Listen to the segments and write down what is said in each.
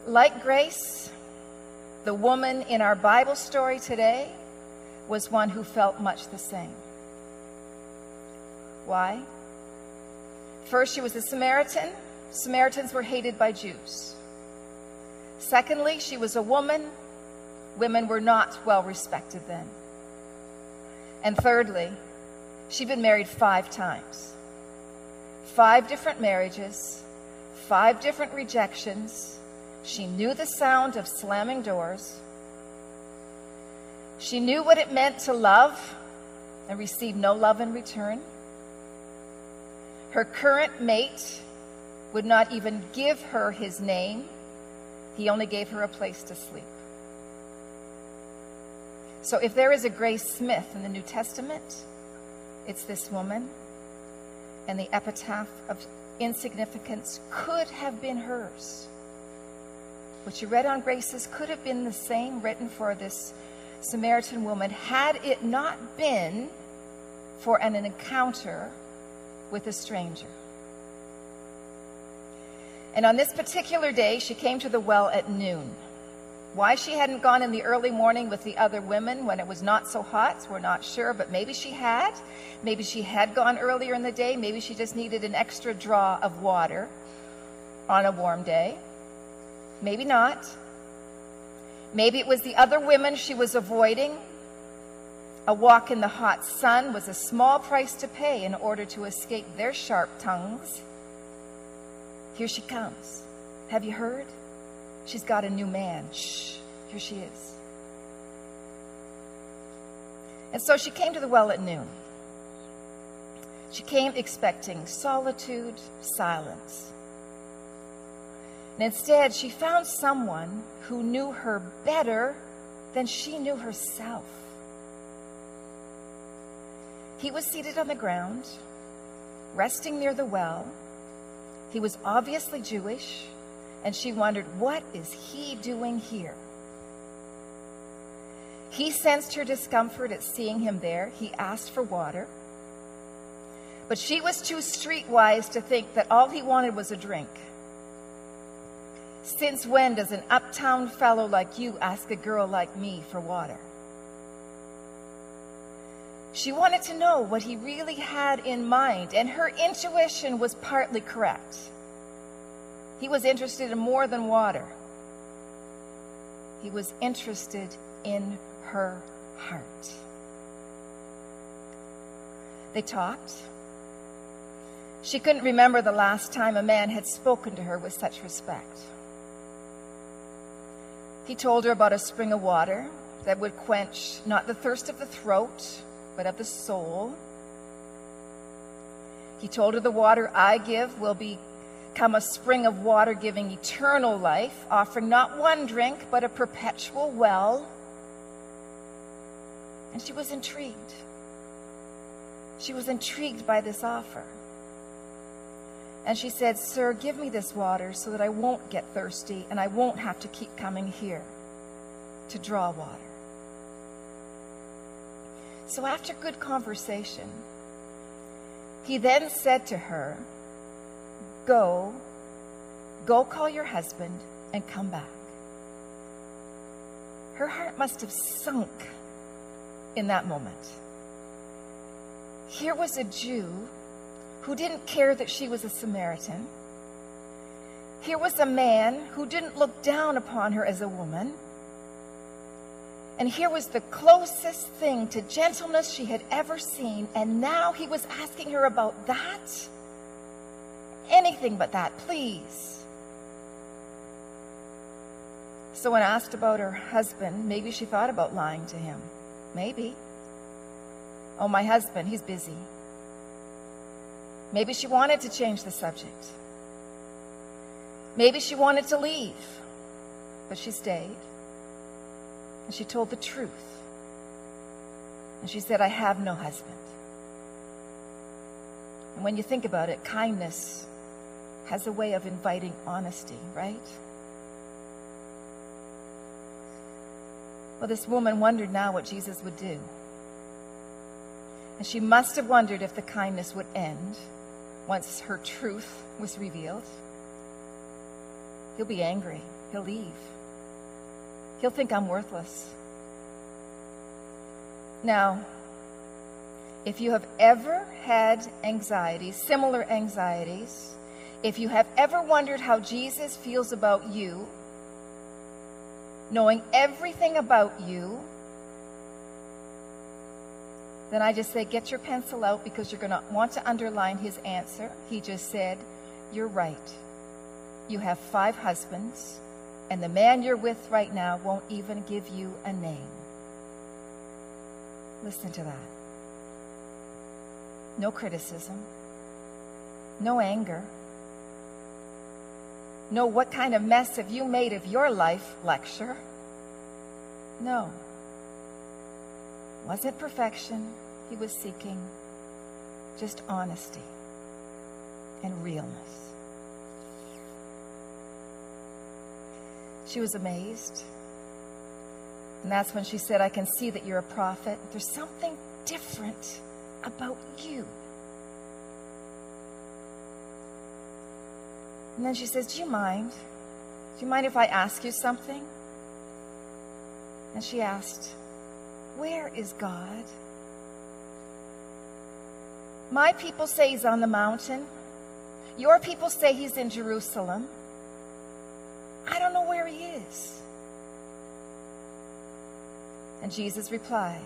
Like Grace, the woman in our Bible story today was one who felt much the same. Why? First, she was a Samaritan. Samaritans were hated by Jews. Secondly, she was a woman. Women were not well respected then. And thirdly, she'd been married 5 times. 5 different marriages, 5 different rejections. She knew the sound of slamming doors. She knew what it meant to love and receive no love in return. Her current mate would not even give her his name. He only gave her a place to sleep. So if there is a Grace Smith in the New Testament, it's this woman, and the epitaph of insignificance could have been hers. What you read on Grace's could have been the same written for this Samaritan woman had it not been for an encounter with a stranger. And on this particular day, she came to the well at noon. Why she hadn't gone in the early morning with the other women when it was not so hot, we're not sure, but maybe she had. Maybe she had gone earlier in the day. Maybe she just needed an extra draw of water on a warm day. Maybe not. Maybe it was the other women she was avoiding. A walk in the hot sun was a small price to pay in order to escape their sharp tongues. Here she comes. Have you heard? She's got a new man. Shh, here she is. And so she came to the well at noon. She came expecting solitude, silence. And instead, she found someone who knew her better than she knew herself. He was seated on the ground, resting near the well. He was obviously Jewish, and she wondered, what is he doing here? He sensed her discomfort at seeing him there. He asked for water. But she was too streetwise to think that all he wanted was a drink. Since when does an uptown fellow like you ask a girl like me for water? She wanted to know what he really had in mind, and her intuition was partly correct. He was interested in more than water. He was interested in her heart. They talked. She couldn't remember the last time a man had spoken to her with such respect. He told her about a spring of water that would quench not the thirst of the throat, but of the soul. He told her, the water I give will become a spring of water giving eternal life, offering not one drink, but a perpetual well. And she was intrigued. She was intrigued by this offer. And she said, "Sir, give me this water so that I won't get thirsty and I won't have to keep coming here to draw water." So after good conversation, he then said to her, Go call your husband and come back." Her heart must have sunk in that moment. Here was a Jew who didn't care that she was a Samaritan. Here was a man who didn't look down upon her as a woman. And here was the closest thing to gentleness she had ever seen, and now he was asking her about that? Anything but that, please. So when asked about her husband, maybe she thought about lying to him. Maybe. "Oh, my husband, he's busy." Maybe she wanted to change the subject. Maybe she wanted to leave, but she stayed. And she told the truth. And she said, "I have no husband." And when you think about it, kindness has a way of inviting honesty, right? Well, this woman wondered now what Jesus would do. And she must have wondered if the kindness would end once her truth was revealed. He'll be angry. he'll leave. He'll think I'm worthless. Now, if you have ever had anxieties, similar anxieties, if you have ever wondered how Jesus feels about you, knowing everything about you, then I just say, get your pencil out, because you're going to want to underline his answer. He just said, you're right. You have 5 husbands, and the man you're with right now won't even give you a name. Listen to that. No criticism. No anger. No, what kind of mess have you made of your life lecture. No. Wasn't perfection he was seeking, just honesty and realness. She was amazed. And that's when she said, I can see that you're a prophet. There's something different about you. And then she says, do you mind? Do you mind if I ask you something? And she asked, where is God? My people say he's on the mountain. Your people say he's in Jerusalem. I don't know where he is. And Jesus replied,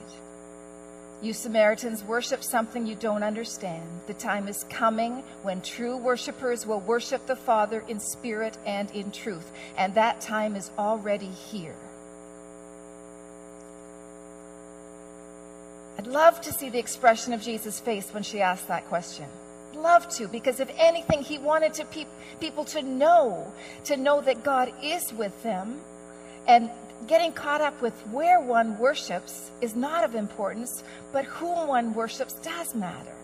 you Samaritans worship something you don't understand. The time is coming when true worshipers will worship the Father in spirit and in truth. And that time is already here. I'd love to see the expression of Jesus' face when she asked that question. Love to, because if anything, he wanted people to know that God is with them, and getting caught up with where one worships is not of importance, but whom one worships does matter.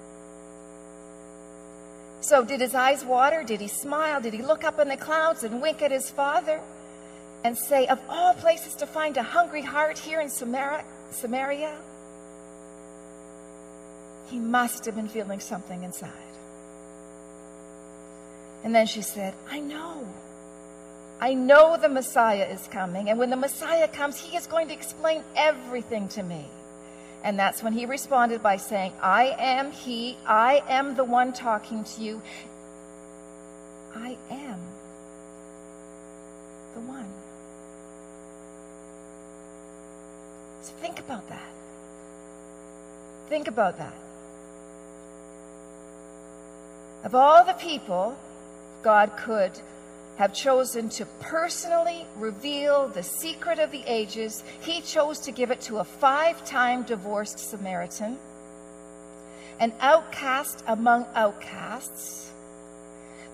So did his eyes water? Did he smile? Did he look up in the clouds and wink at his Father and say, of all places to find a hungry heart here in Samaria? He must have been feeling something inside. And then she said, I know the Messiah is coming. And when the Messiah comes, he is going to explain everything to me. And that's when he responded by saying, I am he. I am the one talking to you. I am the one. So think about that. Think about that. Of all the people God could have chosen to personally reveal the secret of the ages, he chose to give it to a 5-time divorced Samaritan, an outcast among outcasts,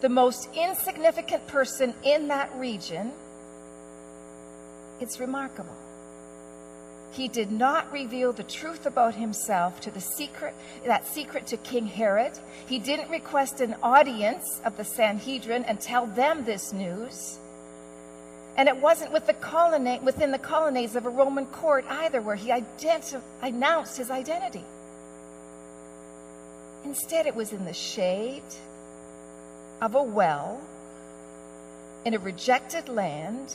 the most insignificant person in that region. It's remarkable. He did not reveal the truth about himself to that secret to King Herod. He didn't request an audience of the Sanhedrin and tell them this news. And it wasn't within the colonnades of a Roman court either, where he announced his identity. Instead, it was in the shade of a well in a rejected land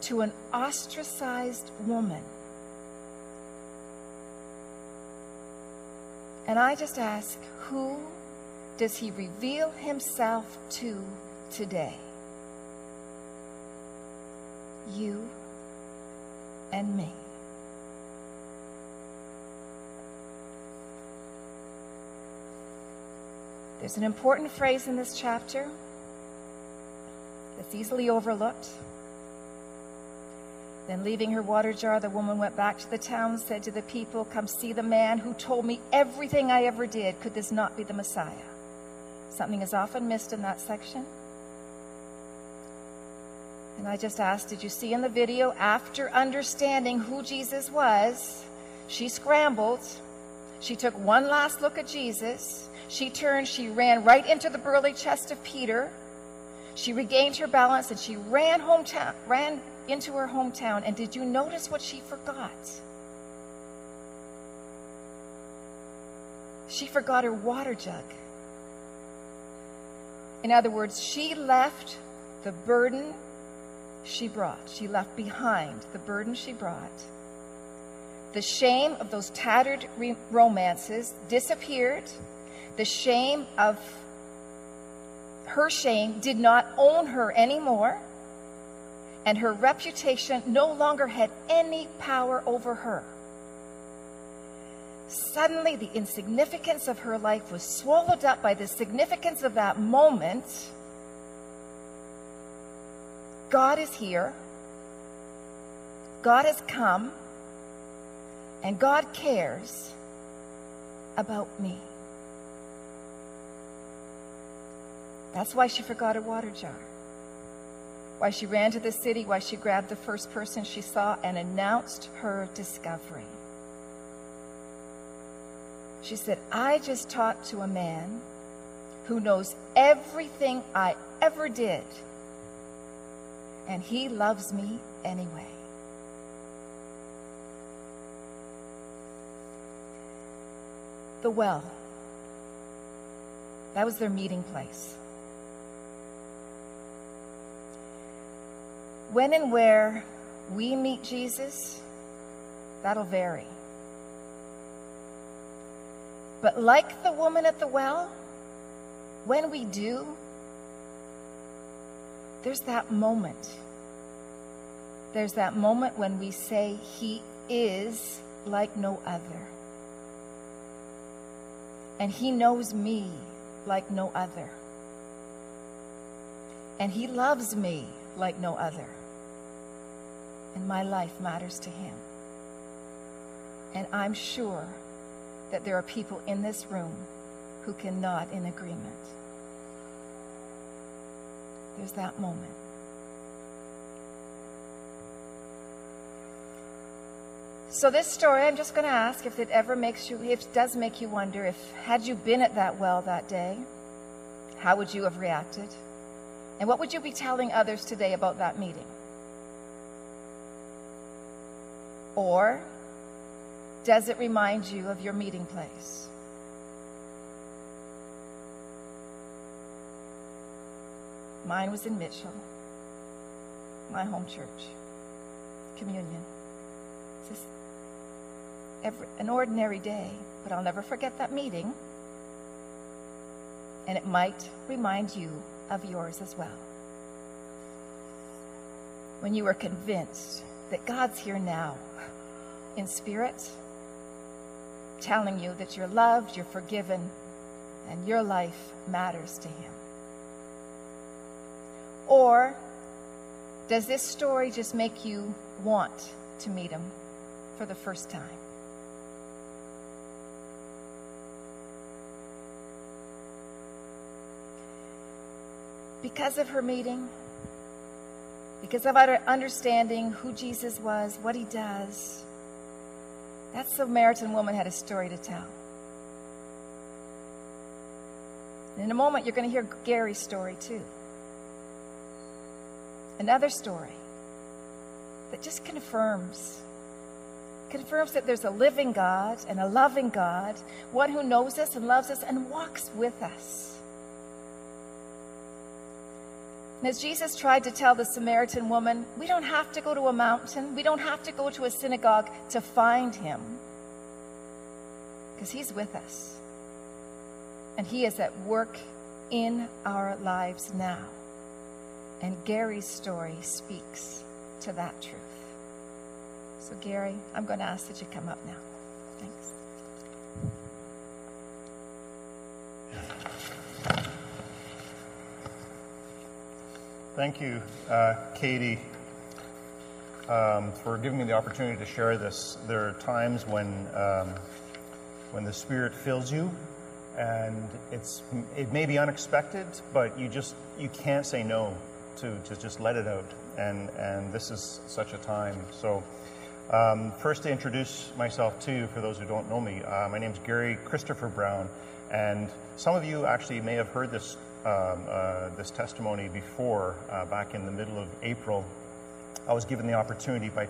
to an ostracized woman. And I just ask, who does he reveal himself to today? You and me. There's an important phrase in this chapter that's easily overlooked. Then leaving her water jar, the woman went back to the town and said to the people, come see the man who told me everything I ever did. Could this not be the Messiah? Something is often missed in that section. And I just asked, did you see in the video, after understanding who Jesus was, she scrambled. She took one last look at Jesus. She turned, she ran right into the burly chest of Peter. She regained her balance and she ran into her hometown. And did you notice what she forgot? She forgot her water jug. In other words, she left the burden she brought. She left behind the burden she brought. The shame of those tattered romances disappeared. The shame of her shame did not own her anymore. And her reputation no longer had any power over her. Suddenly, the insignificance of her life was swallowed up by the significance of that moment. God is here. God has come. And God cares about me. That's why she forgot her water jar. Why she ran to the city, why she grabbed the first person she saw and announced her discovery. She said, I just talked to a man who knows everything I ever did, and he loves me anyway. The well. That was their meeting place. When and where we meet Jesus, that'll vary. But like the woman at the well, when we do, there's that moment. There's that moment when we say, He is like no other. And He knows me like no other. And He loves me like no other. And my life matters to Him. And I'm sure that there are people in this room who can nod in agreement. There's that moment. So this story, I'm just going to ask if it does make you wonder if, had you been at that well that day, how would you have reacted? And what would you be telling others today about that meeting? Or does it remind you of your meeting place? Mine was in Mitchell, my home church, communion. It's just an ordinary day, but I'll never forget that meeting. And it might remind you of yours as well. When you are convinced that God's here now, in spirit, telling you that you're loved, you're forgiven, and your life matters to Him. Or does this story just make you want to meet Him for the first time? Because of her meeting, because of our understanding who Jesus was, what He does, that Samaritan woman had a story to tell. And in a moment, you're going to hear Gary's story too. Another story that just confirms that there's a living God and a loving God, one who knows us and loves us and walks with us. And as Jesus tried to tell the Samaritan woman, we don't have to go to a mountain. We don't have to go to a synagogue to find Him. Because He's with us. And He is at work in our lives now. And Gary's story speaks to that truth. So Gary, I'm going to ask that you come up now. Thanks. Thank you, Katie, for giving me the opportunity to share this. There are times when the Spirit fills you, and it may be unexpected, but you can't say no to just let it out. And this is such a time. So first, to introduce myself to you, for those who don't know me, my name's Gary Christopher Brown, and some of you actually may have heard this testimony before. Back in the middle of April, I was given the opportunity by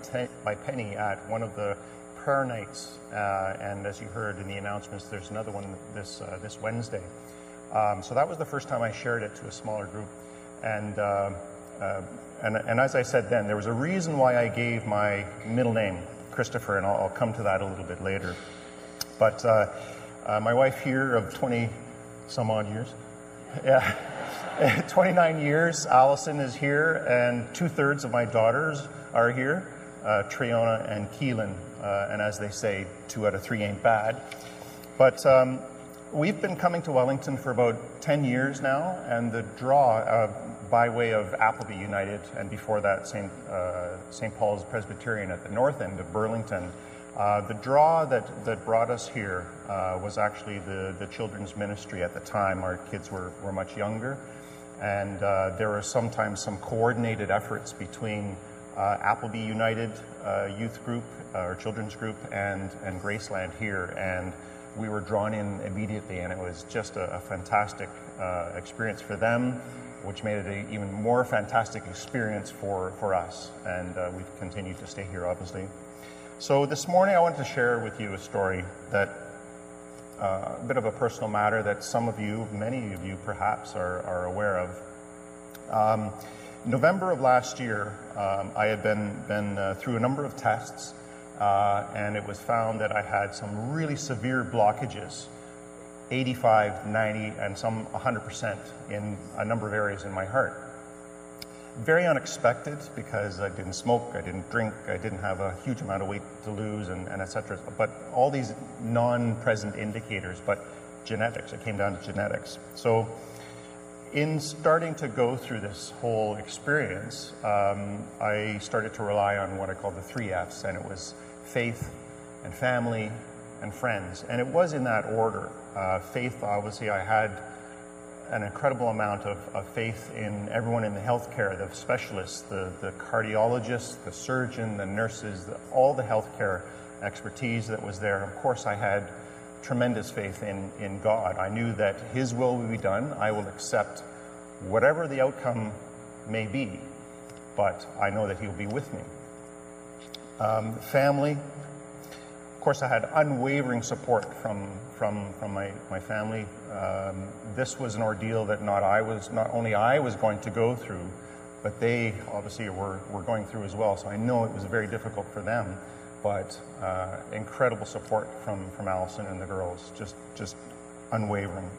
Penny at one of the prayer nights, and as you heard in the announcements, there's another one this Wednesday. So that was the first time I shared it to a smaller group, and and as I said then, there was a reason why I gave my middle name, Christopher, and I'll come to that a little bit later. But my wife here of 20 some odd years, 29 years, Allison is here, and 2/3 of my daughters are here, Triona and Keelan, and as they say, 2 out of 3 ain't bad. But we've been coming to Wellington for about 10 years now, and the draw by way of Appleby United, and before that St. Paul's Presbyterian at the north end of Burlington, the draw that brought us here was actually the children's ministry at the time. Our kids were much younger, and there were sometimes some coordinated efforts between Appleby United youth group, or children's group, and Graceland here, and we were drawn in immediately, and it was just a fantastic experience for them, which made it an even more fantastic experience for us, and we've continued to stay here, obviously. So this morning I wanted to share with you a story that, a bit of a personal matter that some of you, many of you perhaps, are aware of. November of last year, I had been through a number of tests, and it was found that I had some really severe blockages, 85, 90, and some 100% in a number of areas in my heart. Very unexpected, because I didn't smoke, I didn't drink, I didn't have a huge amount of weight to lose, and etc. But all these non-present indicators, but genetics, it came down to genetics. So in starting to go through this whole experience, I started to rely on what I call the 3 F's, and it was faith and family and friends. And it was in that order. Faith, obviously, I had an incredible amount of faith in everyone in the healthcare, the specialists, the cardiologists, the surgeon, the nurses, all the healthcare expertise that was there. Of course, I had tremendous faith in God. I knew that His will will be done. I will accept whatever the outcome may be, but I know that He'll be with me. Family, of course, I had unwavering support from my family. This was an ordeal that not only I was going to go through, but they obviously were going through as well. So I know it was very difficult for them, but incredible support from Allison and the girls, just unwavering.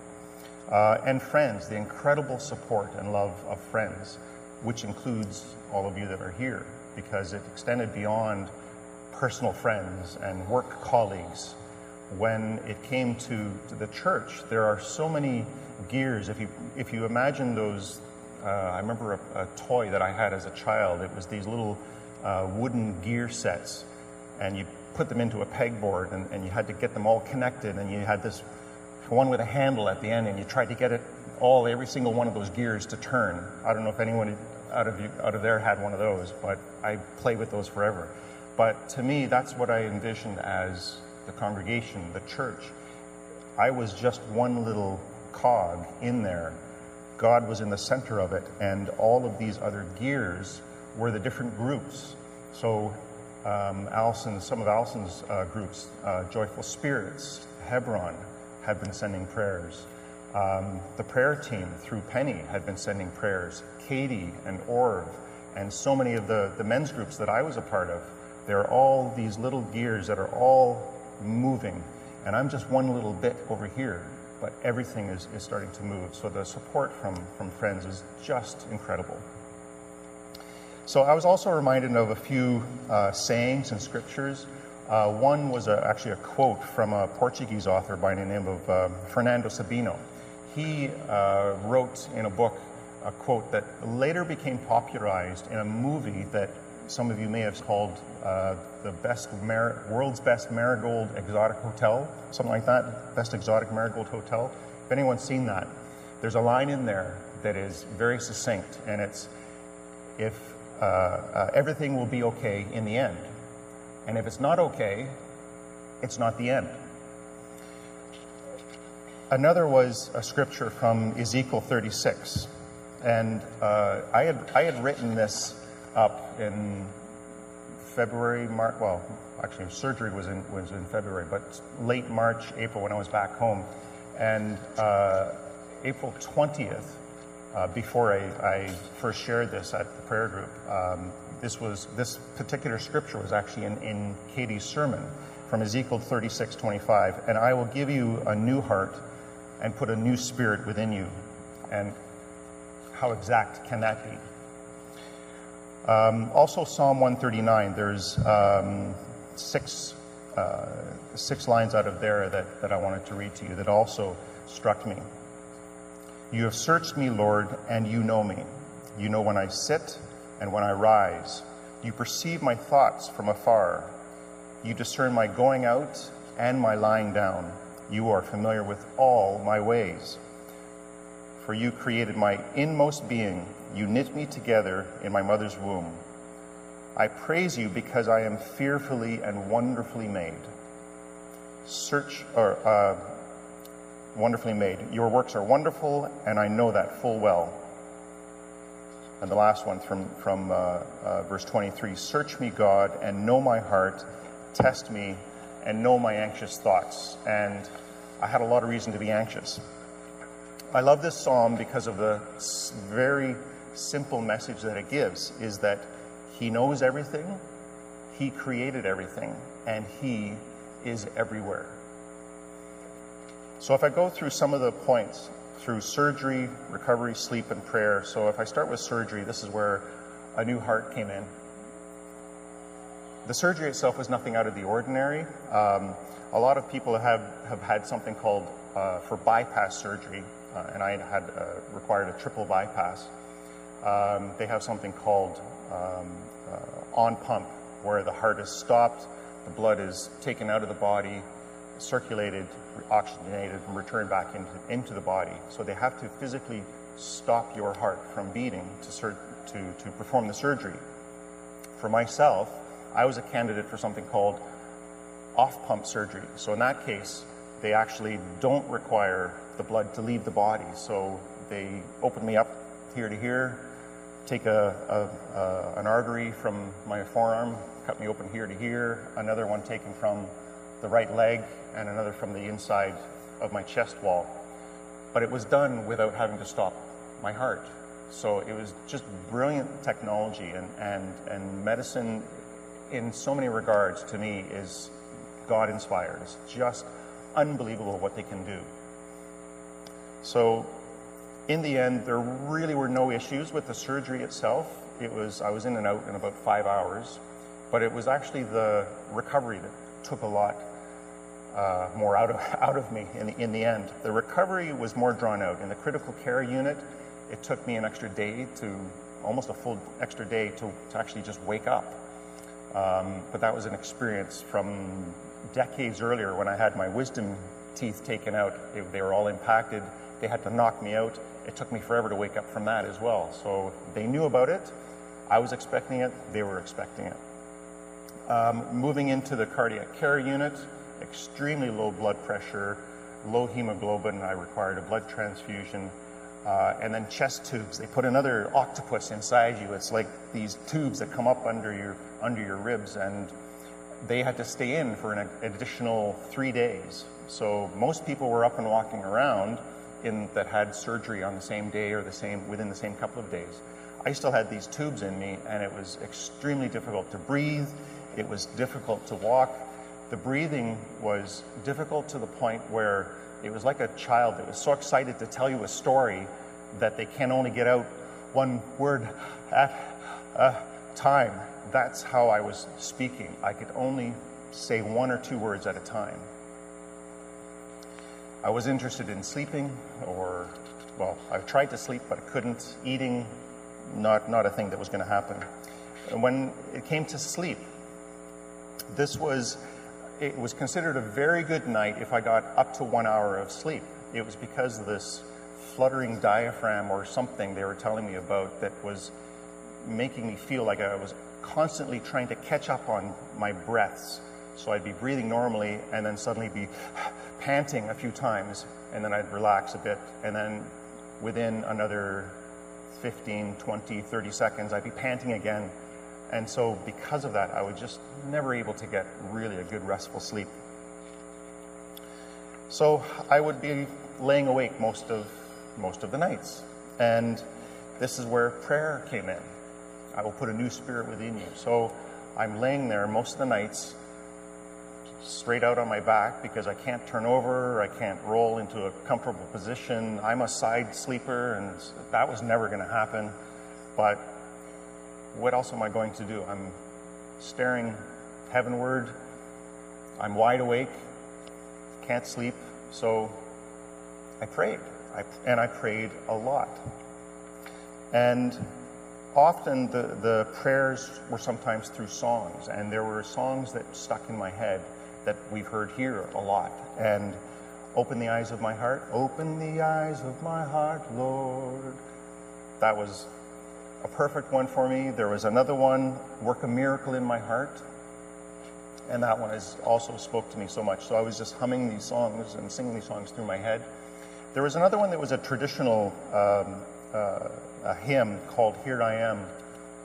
And friends, the incredible support and love of friends, which includes all of you that are here, because it extended beyond personal friends and work colleagues. When it came to the church, there are so many gears. If you imagine those, I remember a toy that I had as a child. It was these little wooden gear sets, and you put them into a pegboard, and you had to get them all connected, and you had this one with a handle at the end, and you tried to get it every single one of those gears to turn. I don't know if anyone out of there had one of those, but I played with those forever. But to me, that's what I envisioned as the congregation, the church. I was just one little cog in there. God was in the center of it, and all of these other gears were the different groups. So some of Allison's groups, Joyful Spirits, Hebron, had been sending prayers. The prayer team through Penny had been sending prayers. Katie and Orv, and so many of the men's groups that I was a part of. There are all these little gears that are all moving, and I'm just one little bit over here, but everything is starting to move. So the support from friends is just incredible. So I was also reminded of a few sayings and scriptures. One was actually a quote from a Portuguese author by the name of Fernando Sabino. He wrote in a book a quote that later became popularized in a movie that some of you may have called the world's best marigold exotic hotel, something like that, best exotic marigold hotel. If anyone's seen that, there's a line in there that is very succinct, and it's, if everything will be okay in the end, and if it's not okay, it's not the end. Another was a scripture from Ezekiel 36, and I had written this up in February, March. Well, actually, surgery was in February, but late March, April, when I was back home, and April 20th, before I first shared this at the prayer group. This particular scripture was actually in Katie's sermon from Ezekiel 36:25. And I will give you a new heart and put a new spirit within you. And how exact can that be? Also Psalm 139, there's six lines out of there that I wanted to read to you that also struck me. You have searched me, Lord, and you know me. You know when I sit and when I rise. You perceive my thoughts from afar. You discern my going out and my lying down. You are familiar with all my ways. For you created my inmost being. You knit me together in my mother's womb. I praise you because I am fearfully and wonderfully made. Wonderfully made. Your works are wonderful, and I know that full well. And the last one from verse 23, search me, God, and know my heart. Test me and know my anxious thoughts. And I had a lot of reason to be anxious. I love this psalm because of the very simple message that it gives, is that he knows everything, he created everything, and he is everywhere. So if I go through some of the points, through surgery, recovery, sleep, and prayer. So if I start with surgery, this is where a new heart came in. The surgery itself was nothing out of the ordinary. A lot of people have had something called, for bypass surgery, and I had required a triple bypass. They have something called on pump, where the heart is stopped, the blood is taken out of the body, circulated, oxygenated, and returned back into the body. So they have to physically stop your heart from beating to perform the surgery. For myself, I was a candidate for something called off-pump surgery. So in that case, they actually don't require the blood to leave the body. So they open me up here to here, take an artery from my forearm, cut me open here to here, another one taken from the right leg, and another from the inside of my chest wall. But it was done without having to stop my heart. So it was just brilliant technology, and medicine in so many regards to me is God-inspired. It's just unbelievable what they can do. So in the end, there really were no issues with the surgery itself. I was in and out in about 5 hours, but it was actually the recovery that took a lot more out of me in the end. The recovery was more drawn out. In the critical care unit, it took me an extra day almost a full extra day to actually just wake up. But that was an experience from decades earlier when I had my wisdom teeth taken out. They were all impacted. They had to knock me out. It took me forever to wake up from that as well. So they knew about it. I was expecting it. They were expecting it. Moving into the cardiac care unit, extremely low blood pressure, low hemoglobin. I required a blood transfusion. And then chest tubes. They put another octopus inside you. It's like these tubes that come up under your ribs, and they had to stay in for an additional 3 days. So most people were up and walking around that had surgery on the same day or within the same couple of days. I still had these tubes in me, and it was extremely difficult to breathe. It was difficult to walk. The breathing was difficult to the point where it was like a child that was so excited to tell you a story that they can only get out one word at a time. That's how I was speaking. I could only say 1 or 2 words at a time. I was interested in sleeping, I tried to sleep, but I couldn't. Eating, not a thing that was going to happen. And when it came to sleep, it was considered a very good night if I got up to 1 hour of sleep. It was because of this fluttering diaphragm or something they were telling me about that was making me feel like I was constantly trying to catch up on my breaths. So I'd be breathing normally and then suddenly be panting a few times, and then I'd relax a bit, and then within another 15, 20, 30 seconds, I'd be panting again. And so because of that, I was just never able to get really a good restful sleep. So I would be laying awake most of the nights. And this is where prayer came in. I will put a new spirit within you. So I'm laying there most of the nights, straight out on my back, because I can't turn over, I can't roll into a comfortable position. I'm a side sleeper, and that was never going to happen. But what else am I going to do? I'm staring heavenward. I'm wide awake, can't sleep. So I prayed, and I prayed a lot. And often the prayers were sometimes through songs, and there were songs that stuck in my head that we've heard here a lot. And open the eyes of my heart, open the eyes of my heart, Lord. That was a perfect one for me. There was another one, work a miracle in my heart. And that one also spoke to me so much. So I was just humming these songs and singing these songs through my head. There was another one that was a traditional a hymn called Here I Am,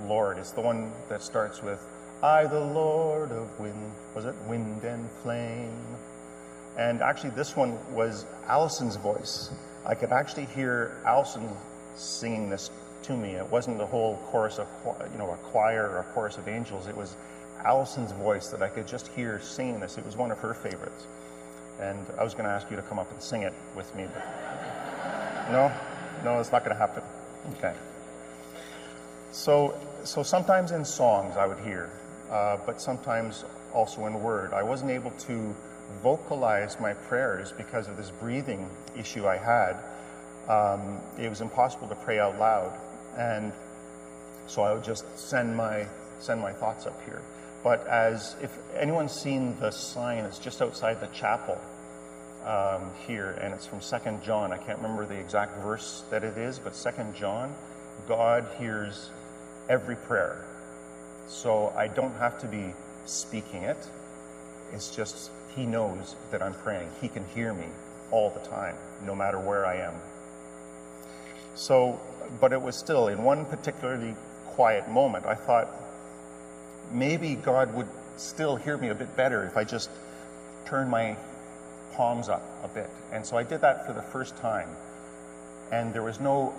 Lord. It's the one that starts with, I, the Lord of wind and flame. And actually this one was Allison's voice. I could actually hear Allison singing this to me. It wasn't the whole chorus of, a choir or a chorus of angels. It was Allison's voice that I could just hear singing this. It was one of her favorites. And I was going to ask you to come up and sing it with me, but no, it's not going to happen. Okay. So sometimes in songs I would hear, but sometimes also in word. I wasn't able to vocalize my prayers because of this breathing issue I had. It was impossible to pray out loud, and so I would just send my thoughts up here. But if anyone's seen the sign, it's just outside the chapel here, and it's from 2 John. I can't remember the exact verse that it is, but 2 John, God hears every prayer. So I don't have to be speaking it. It's just he knows that I'm praying. He can hear me all the time, no matter where I am. So, but it was still, in one particularly quiet moment, I thought, maybe God would still hear me a bit better if I just turned my palms up a bit. And so I did that for the first time. And there was no,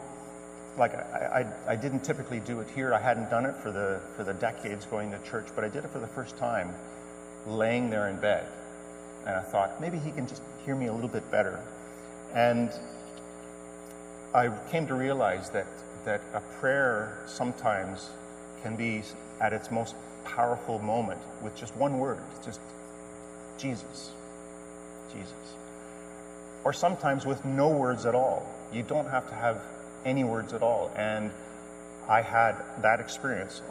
I didn't typically do it here. I hadn't done it for the decades going to church, but I did it for the first time laying there in bed. And I thought, maybe he can just hear me a little bit better. And I came to realize that a prayer sometimes can be at its most powerful moment with just one word, just Jesus, Jesus. Or sometimes with no words at all. You don't have to have any words at all. And I had that experience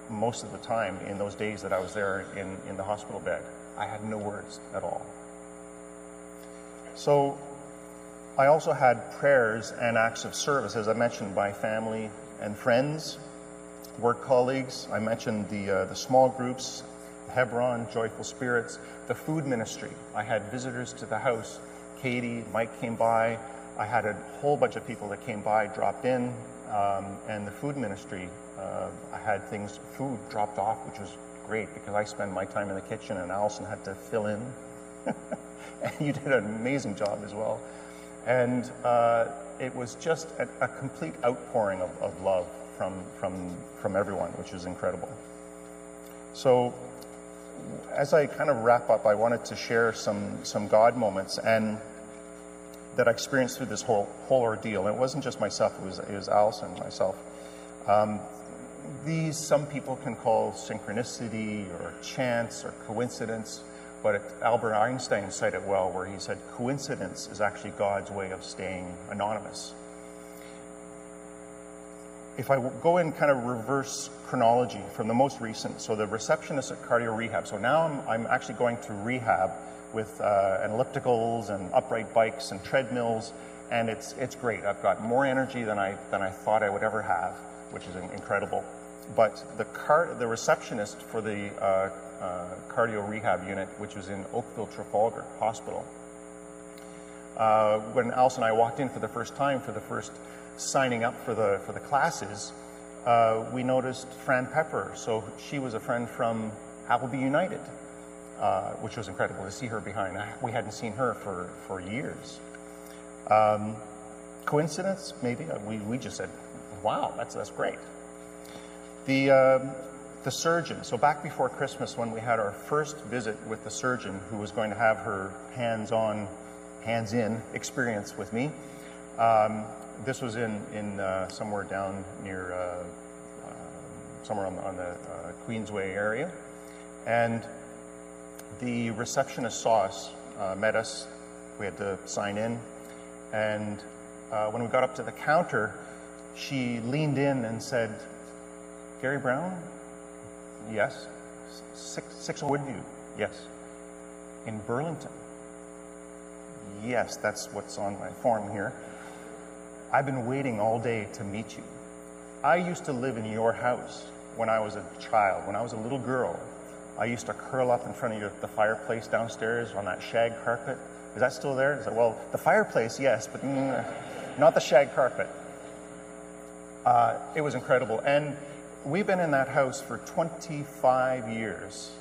most of the time in those days that I was there in the hospital bed. I had no words at all. So I also had prayers and acts of service, as I mentioned, by family and friends, work colleagues. I mentioned the small groups, Hebron, Joyful Spirits, the food ministry. I had visitors to the house. Katie, Mike came by. I had a whole bunch of people that came by, dropped in, and the food ministry, I had food dropped off, which was great because I spend my time in the kitchen and Allison had to fill in. And you did an amazing job as well. And it was just a complete outpouring of love from everyone, which is incredible. So as I kind of wrap up, I wanted to share some God moments and that I experienced through this whole ordeal. And it wasn't just myself, it was Allison and myself. These some people can call synchronicity or chance or coincidence, but Albert Einstein said it well, where he said coincidence is actually God's way of staying anonymous. If I go in kind of reverse chronology from the most recent, so the receptionist at cardio rehab. So now I'm actually going to rehab with ellipticals and upright bikes and treadmills, and it's great. I've got more energy than I thought I would ever have, which is incredible. But the receptionist for the cardio rehab unit, which was in Oakville Trafalgar Hospital, when Alice and I walked in for the first time, for the first signing up for the classes, we noticed Fran Pepper. So she was a friend from Appleby United, which was incredible to see her behind. We hadn't seen her for years. Coincidence? Maybe. We just said, wow, that's great. The surgeon, so back before Christmas when we had our first visit with the surgeon who was going to have her hands-on, hands-in experience with me, this was in somewhere down near, somewhere on the Queensway area, and the receptionist saw us, met us, we had to sign in, and when we got up to the counter, she leaned in and said, "Gary Brown?" "Yes." Six Woodview?" "Yes." "In Burlington?" "Yes, that's what's on my form here. I've been waiting all day to meet you. I used to live in your house when I was a child. When I was a little girl, I used to curl up in front of the fireplace downstairs on that shag carpet. Is that still there?" I said, "Well, the fireplace, yes, but not the shag carpet." It was incredible. And we've been in that house for 25 years.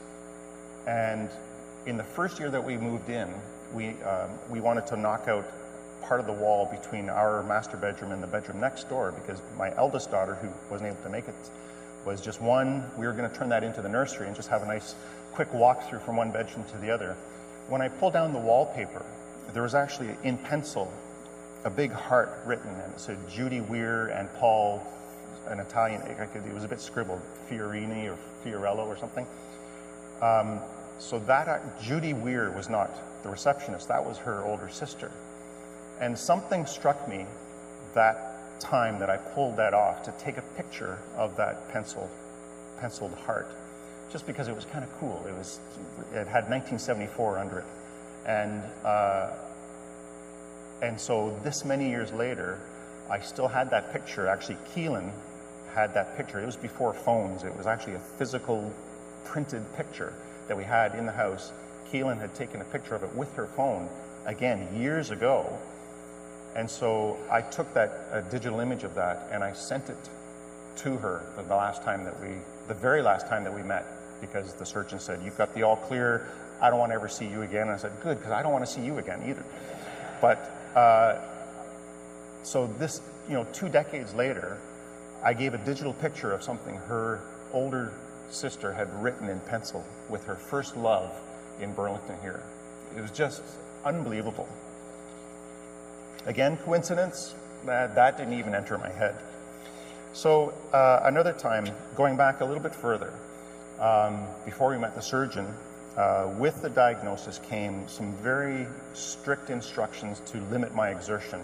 And in the first year that we moved in, we wanted to knock out part of the wall between our master bedroom and the bedroom next door, because my eldest daughter, who wasn't able to make it, was just one. We were going to turn that into the nursery and just have a nice quick walk through from one bedroom to the other. When I pulled down the wallpaper, there was actually in pencil a big heart written, and it said Judy Weir and Paul, an Italian, it was a bit scribbled, Fiorini or Fiorello or something. So that Judy Weir was not the receptionist, that was her older sister. And something struck me that time that I pulled that off to take a picture of that penciled heart, just because it was kind of cool. It had 1974 under it, and so this many years later, I still had that picture. Actually, Keelan had that picture. It was before phones. It was actually a physical printed picture that we had in the house. Keelan had taken a picture of it with her phone, again, years ago. And so I took a digital image of that, and I sent it to her the very last time that we met, because the surgeon said, "You've got the all clear. I don't want to ever see you again." And I said, "Good, because I don't want to see you again either." But so this, 2 decades later, I gave a digital picture of something her older sister had written in pencil with her first love in Burlington here. It was just unbelievable. Again, coincidence? That didn't even enter my head. So another time, going back a little bit further, before we met the surgeon, with the diagnosis came some very strict instructions to limit my exertion.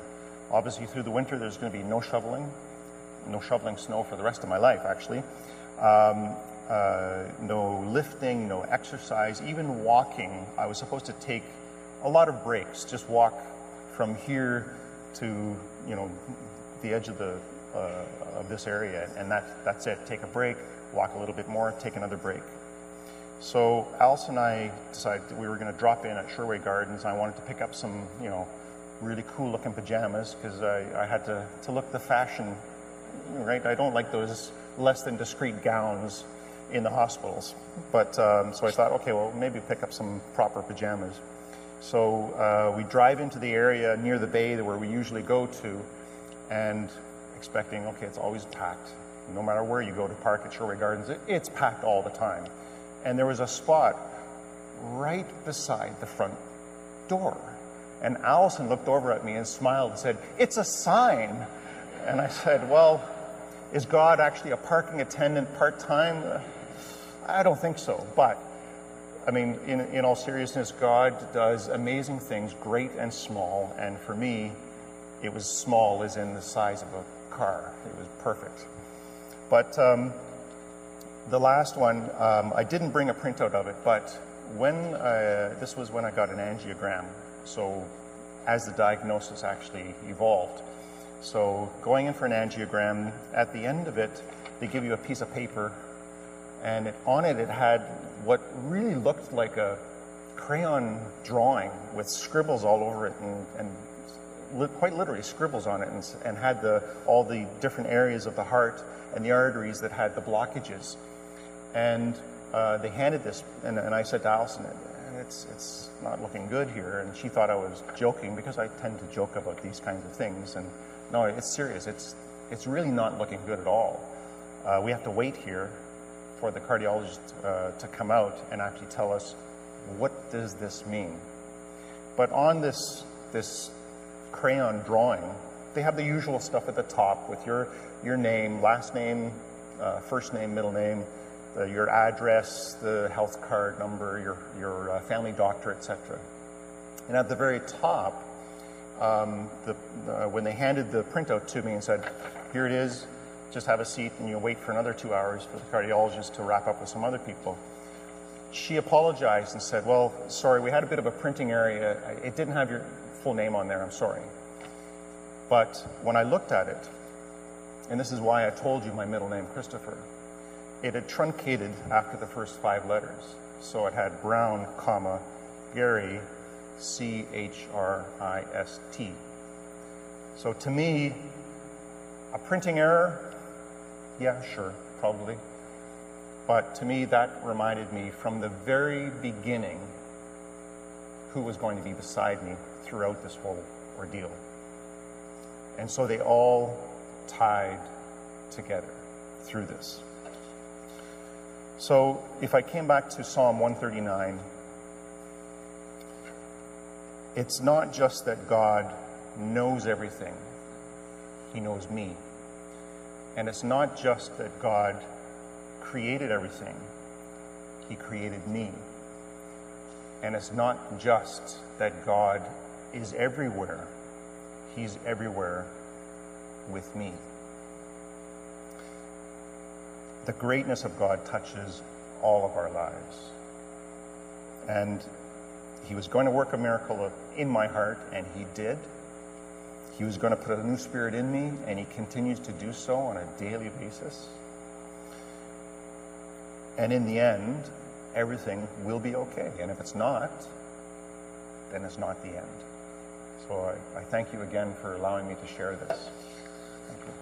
Obviously, through the winter, there's going to be no shoveling snow for the rest of my life, actually. No lifting, no exercise, even walking. I was supposed to take a lot of breaks, just walk from here to, the edge of this area, and that's it. Take a break, walk a little bit more, take another break. So Alice and I decided that we were going to drop in at Sherway Gardens. I wanted to pick up some, really cool-looking pajamas, because I had to look the fashion, right? I don't like those less than discreet gowns in the hospitals. But so I thought, okay, well, maybe pick up some proper pajamas. So we drive into the area near the bay where we usually go to, and expecting, okay, it's always packed. No matter where you go to park at Sherway Gardens, it's packed all the time. And there was a spot right beside the front door. And Allison looked over at me and smiled and said, "It's a sign." And I said, "Well, is God actually a parking attendant part-time?" I don't think so. But, I mean, in all seriousness, God does amazing things, great and small. And for me, it was small as in the size of a car. It was perfect. But the last one, I didn't bring a printout of it, but this was when I got an angiogram. So as the diagnosis actually evolved. So going in for an angiogram, at the end of it, they give you a piece of paper, and on it had what really looked like a crayon drawing with scribbles all over it, and quite literally scribbles on it, and had all the different areas of the heart and the arteries that had the blockages. And they handed this, and I said to Alison, "It's not looking good here." And she thought I was joking, because I tend to joke about these kinds of things. And No, it's serious. It's really not looking good at all. We have to wait here for the cardiologist to come out and actually tell us, what does this mean? But on this crayon drawing, they have the usual stuff at the top with your name, last name, first name, middle name, your address, the health card number, your family doctor, etc. And at the very top, when they handed the printout to me and said, here it is, just have a seat and you'll wait for another 2 hours for the cardiologist to wrap up with some other people, she apologized and said, well, sorry, we had a bit of a printing area. It didn't have your full name on there, I'm sorry. But when I looked at it, and this is why I told you my middle name, Christopher, it had truncated after the first 5 letters. So it had Brown, comma, Gary, Christ. So to me, a printing error, yeah, sure, probably. But to me, that reminded me from the very beginning who was going to be beside me throughout this whole ordeal. And so they all tied together through this. So if I came back to Psalm 139, it's not just that God knows everything, He knows me. And it's not just that God created everything, He created me. And it's not just that God is everywhere, He's everywhere with me. The greatness of God touches all of our lives. And He was going to work a miracle in my heart, and He did. He was going to put a new spirit in me, and He continues to do so on a daily basis. And in the end, everything will be okay. And if it's not, then it's not the end. So I thank you again for allowing me to share this. Thank you.